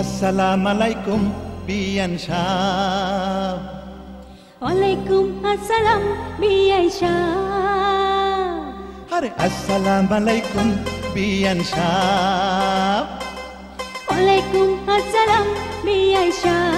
আসসালামু আলাইকুম বিয়ান সাহেব। ওয়ালাইকুম আসসালাম বিআই সাহেব। আরে আসসালামু আলাইকুম বিয়ান সাহেব। ওয়ালাইকুম আসসালাম বিআই সাহেব।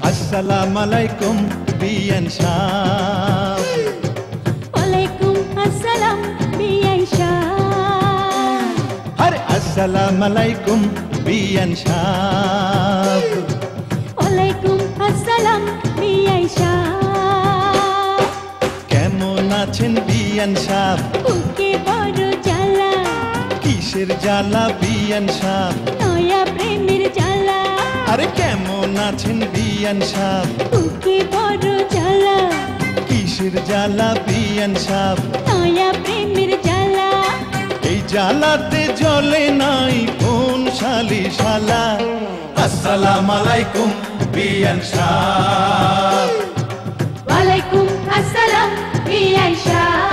আসসালামু আলাইকুম বিয়ান সাহেব। ওয়ালাইকুম আসসালাম বিআই সাহেব। আরে আসসালামু আলাইকুম বিয়ান সাহেব। ওয়ালাইকুম আসসালাম বিআই সাহেব। কেমন আছেন বিয়ান সাহেব? বুকে বড় জ্বালা, কিসের জ্বালা বিয়ান সাহেব? নয়া প্রেমের জ্বালা। আরে কেমন আছেন বিয়ান সাহেব? বুকে বড় জ্বালা, কিসের জ্বালা বিয়ান সাহেব? নয়া প্রেমের জ্বালা। এই জ্বালাতে জ্বলে নাই কোন শালি শালা। আসসালামু আলাইকুম বিয়ান সাহেব। ওয়ালাইকুম আসসালাম বিআই সাহেব।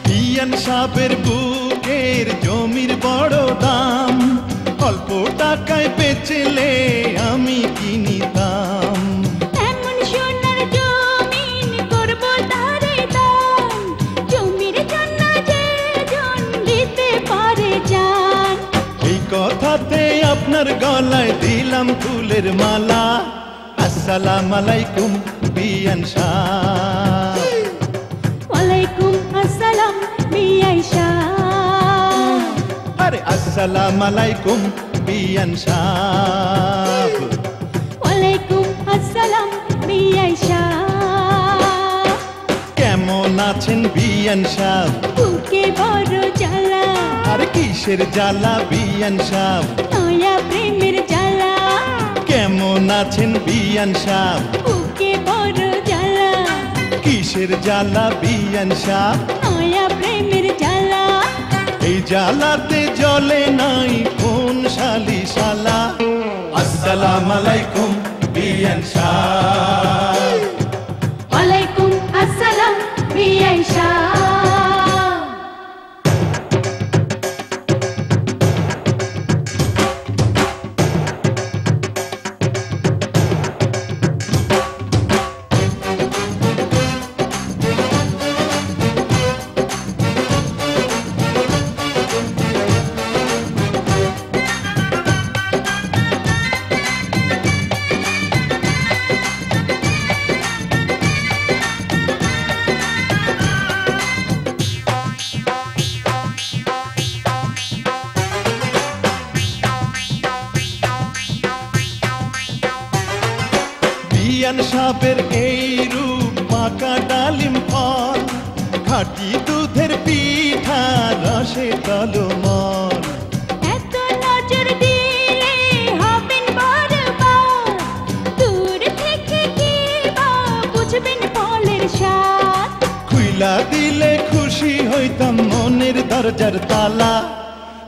বিয়ান সাহেবের বুকের জমির বড় দাম, অল্প টাকায় বেচলে আমি কিনিতাম। এমন সোনার জমিন করব তারে দান, জমির জন্য যে জন দিতে পারে জান। এই কথাতে আপনার গলায় দিলাম ফুলের মালা। আসসালামু আলাইকুম বিয়ান সাহেব। ওয়ালাইকুম আসসালাম বিআই সাহেব। আরে আসসালামু আলাইকুম বিয়ান সাহেব। ওয়ালাইকুম আসসালাম বিআই সাহেব। কেমন আছেন বিয়ান সাহেব? বুকে বড় জ্বালা, আরে কিসের জ্বালা বিয়ান সাহেব? নয়া প্রেমের জ্বালা। কেমন আছেন বিয়ান সাহেব? বুকে বড় জ্বালা, কিসের জ্বালা বিয়ান সাহেব? নয়া প্রেমের জ্বালা। এই জ্বালাতে জ্বলে নাই কোন শালি শালা। আসসালামু আলাইকুম বিয়ান সাহেব। ওয়ালাইকুম আসসালাম বিআই সাহেব। বিয়ান সাহেবের এই রূপ পাকা ডালিম ফল, খাঁটি দুধের পিঠা রসে টলমল। এত নজর দিলে হবেন বারবার, দূর থেকে কি বা বুঝবেন ফলের স্বাদ। খুইলা দিলে খুশি হইতাম মনের দরজার তালা।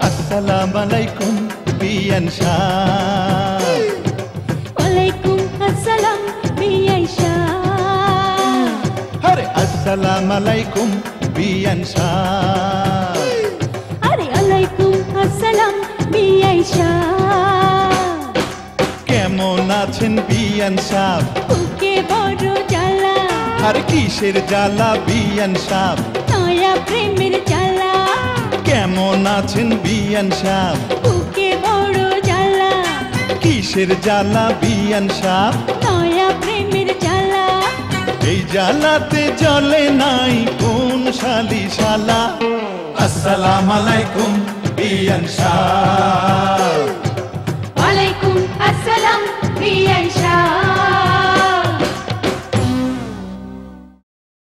আসসালামু আলাইকুম বিয়ান সাহেব। ওয়ালাইকুম আসসালাম বিআই সাহেব। আরে আসসালামু আলাইকুম বিয়ান সাহেব। আরে ওয়ালাইকুম আসসালাম আসসালাম বিআই সাহেব। কেমন আছেন বিয়ান সাহেব? বুকে বড় জ্বালা, আর কিসের জ্বালা বিয়ান সাহেব? নয়া প্রেমের জ্বালা। কেমন আছেন বিয়ান সাহেব? বুকে বড় জ্বালা, কিসের জ্বালা বিয়ান সাহেব? নয়া প্রেমের জ্বালা। এই জ্বালাতে জ্বলে নাই কোন শালি শালা। আসসালামু আলাইকুম বিয়ান সাহেব। ওয়ালাইকুম আসসালাম বিআই সাহেব।